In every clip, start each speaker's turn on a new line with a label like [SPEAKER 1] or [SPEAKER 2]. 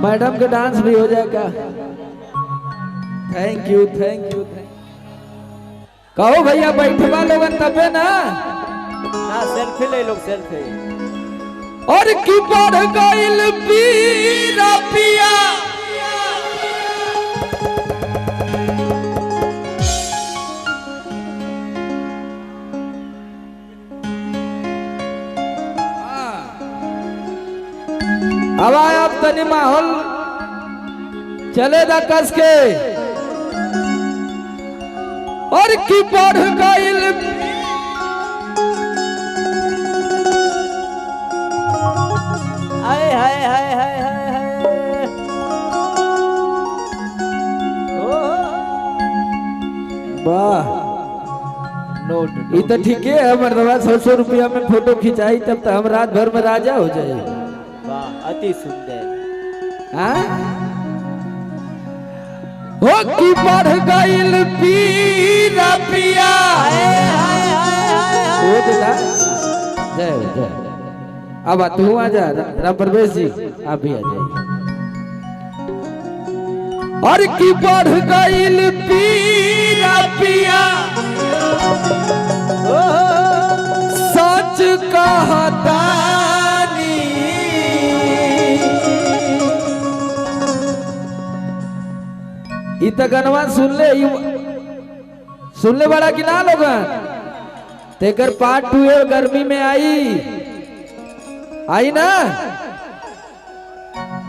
[SPEAKER 1] Madam का dance भी हो जाएगा। Thank you thank you. कहो भैया बैठवा लोगन तबे ना
[SPEAKER 2] सेल्फी ले लो सेल्फी।
[SPEAKER 1] और की बढ़ गइल पीरा पिया अब आया अब तनी माहौल चलेगा कस के। और की बढ़ गइल
[SPEAKER 2] हाय हाय हाय हाय हाय हाय।
[SPEAKER 1] वाह ये तो ठीक है। मर्दवा 100 रुपया में फोटो खिंचाई तब तो हम रात भर में राजा हो जाए।
[SPEAKER 2] वाह अति सुंदर।
[SPEAKER 1] हो की बढ़ गइल पीरा पिया। वो दादा जय जय। अब तू आ जा राम प्रवेश जी आप भी आ जाइए। और की बढ़ गइल पीरा पिया सच कहता गनवा सुन ले बड़ा कि ना लोगन तेकर पार्ट 2 गर्मी में आई ना।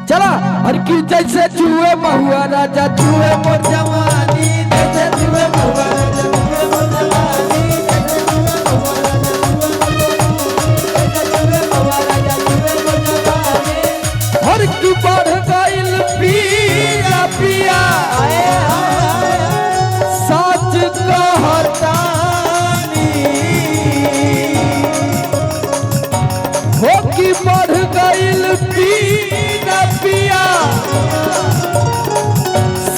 [SPEAKER 1] चला हर की जैसे चूहे महुआ राजा चूहे मोर जवानी जैसे चूहे महुआ राजा चूहे मोर जवानी जैसे चूहे महुआ राजा चूहे मोर जवानी। हर की बढ़ गइल पिया पिया सच कहतानी। हो की बढ़ गइल पिया पिया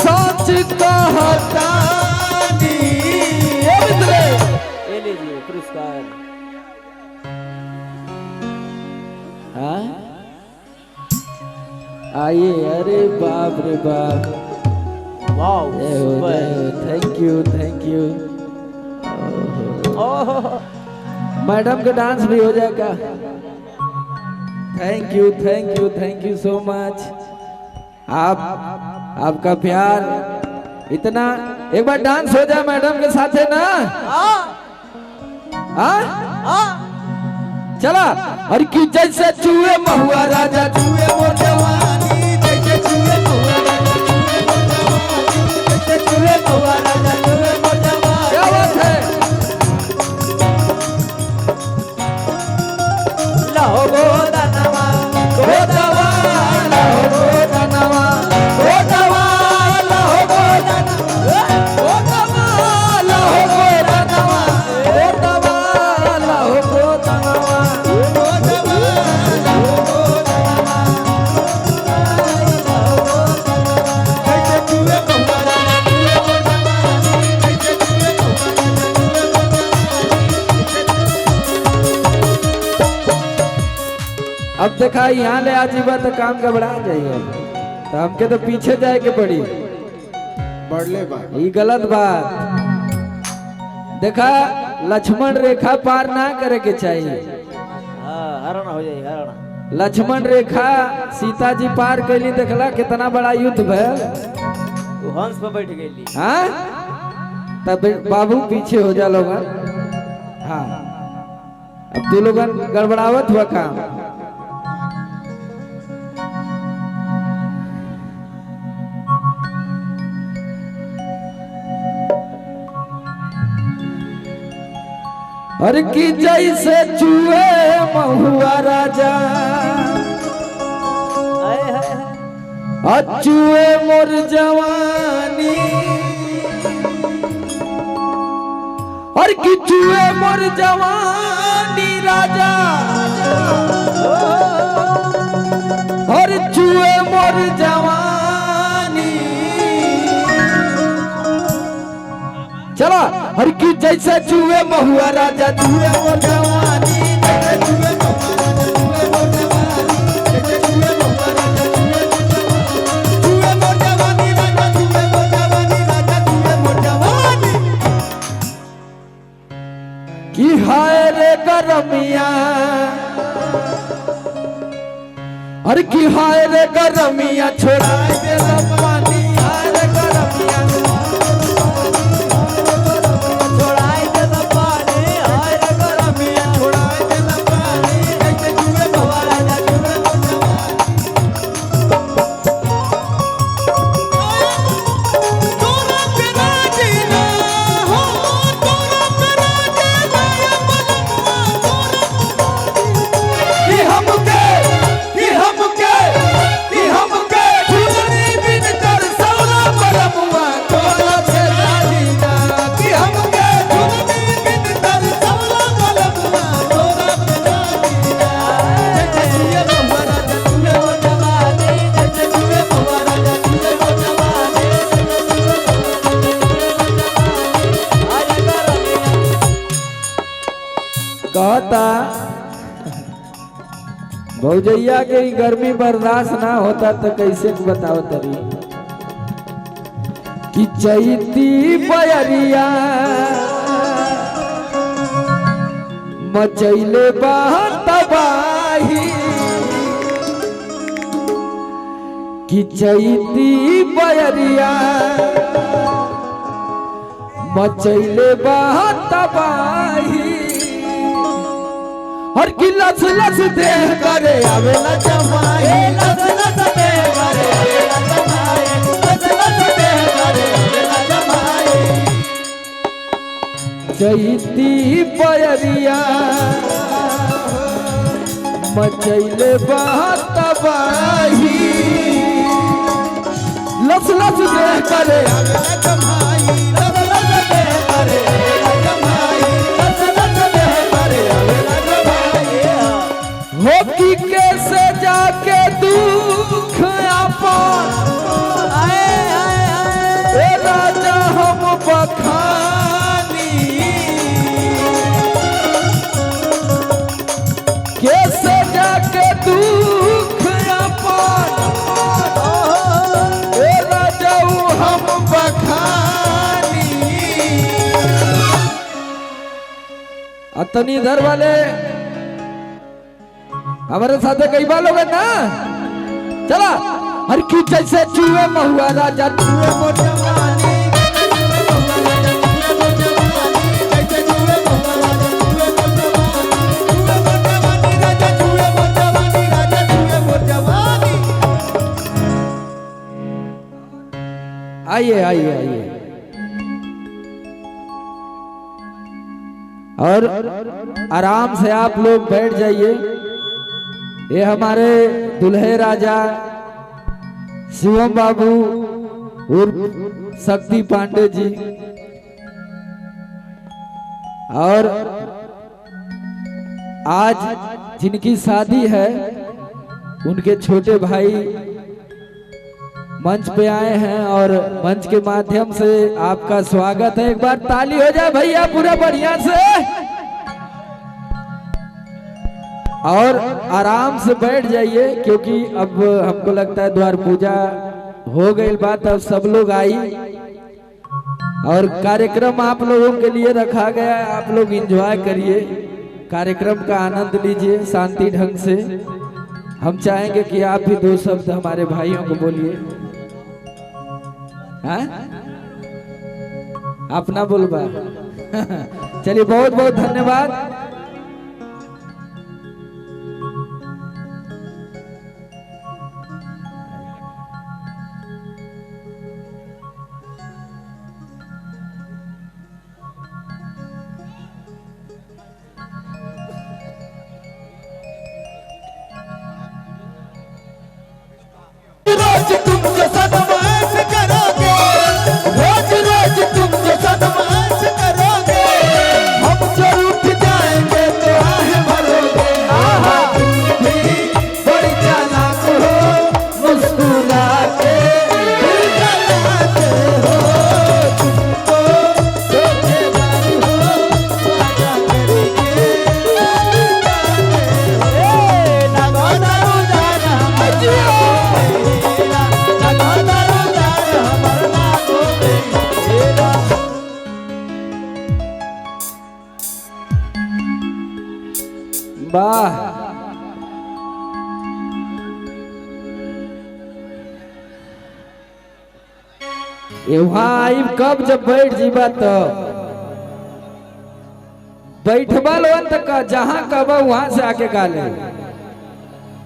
[SPEAKER 1] सच कहतानी।
[SPEAKER 2] ये लीजिए पुरस्कार।
[SPEAKER 1] आइए। अरे बाप रे बाप
[SPEAKER 2] वाओ
[SPEAKER 1] थैंक यू। मैडम का डांस भी हो जाएगा। Thank you so much. आपका प्यार इतना। एक बार डांस हो जाए मैडम के साथ है ना। चला और की जैसे चूहे महुआ राजा चूहे मोर जवानी जैसे चूहे महुआ राजा चूहे महुआ राजा चूहे मोर जवानी। क्या बात है।
[SPEAKER 2] लहो गोदनवा
[SPEAKER 1] गोदवा लहो गोदनवा गोदवा लहो गोदनवा गोदवा लहो गोदनवा गोदवा लहो गोदनवा गोदवा लहो गोदनवा कैसे चूहे महुआ राजा चूहे मोर जवानी कैसे चूहे महुआ राजा चूहे मोर जवानी। अब देखा यहाँ ले आजीबा तो काम गबड़ा जाइए तो हमके तो पीछे जाए के पड़ी।
[SPEAKER 3] बढ़ले बात
[SPEAKER 1] ये गलत बात। देखा लक्ष्मण रेखा पार ना करे के चाहिए।
[SPEAKER 2] हरण हो जाए हरण।
[SPEAKER 1] लक्ष्मण रेखा सीता जी पार कैली देखला कितना बड़ा युद्ध भयल।
[SPEAKER 2] वो हंस पर बैठ गई।
[SPEAKER 1] हाँ तब बाबू पीछे हो जा लोगन। हाँ अब तू लोगन गड़बड़ावत हुआ काम। और की जैसे चूहे महुआ राजा चूहे मोर जवानी। और की चूहे मोर जवानी राजा और चूहे मोर जवानी। चला हर की जैसे चूहे महुआ राजा चूहे मोर जवानी जैसे चूहे महुआ राजा चूहे मोर जवानी जैसे चूहे महुआ राजा चूहे मोर जवानी। अरे की हाय रे गरमिया छोड़ाए दे पानी हाय रे गरमिया
[SPEAKER 2] छोड़ाई दे द पानी हाय रे गरमिया
[SPEAKER 1] छोड़ाए दे पानी कैसे जुए
[SPEAKER 2] भवा राजा जुए मोर
[SPEAKER 1] कहता भौजैया के ई गर्मी बर्दाश्त ना होता तो कैसे बताओ तरी कि चैती बयरिया मचैले तबाही कि चैती बयरिया मचैले तबाही हर की लस लस देह करे आवेला जमाई लस लस देह करे आवेला जमाई लस लस देह करे आवेला जमाई चैती बयरिया मचैले तबाही लस लस देह करे आवेला जमाई लस लस देह करे आवेला जमाई लस लस देह करे आवेला हो की कैसे जाके दुख अपन आए आए आए राजा हम बखानी कैसे जाके दुख अपन राजा हम बखानी अतनी इधर वाले हमारे साथ कई बार लोग हैं ना चला हर की जैसे चूहे महुआ राजा चूहे मोर जवानी आइए आइए आइए और आराम से आप लोग बैठ जाइए। ये हमारे दुल्हे राजा शिवम बाबू उर्फ शक्ति पांडे जी और आज जिनकी शादी है उनके छोटे भाई मंच पे आए हैं और मंच के माध्यम से आपका स्वागत है। एक बार ताली हो जाए भैया पूरा बढ़िया से और आराम से बैठ जाइए क्योंकि अब हमको लगता है द्वार पूजा हो गई बात, अब सब लोग आई और कार्यक्रम आप लोगों के लिए रखा गया है। आप लोग एंजॉय करिए, कार्यक्रम का आनंद लीजिए शांति ढंग से। हम चाहेंगे कि आप भी दो शब्द हमारे भाइयों को बोलिए। अपना बोलबा चलिए, बहुत बहुत धन्यवाद। रोज तुम जो सदमाश करोगे, रोज रोज तुम जो सदमाश करोगे, हम जो उठ जाएंगे तो आह भरोगे। आहा भी बड़ी चालाक हो, मुस्कुरा के दिल जलाते हो, तुमको धोखेबाज हो, वादा करके लगो दारू जाना मजियो वाह। ये वहाँ आई कब जब बैठ जीबा तो बैठबा लोन तक जहाँ कब वहाँ से आके गा ले।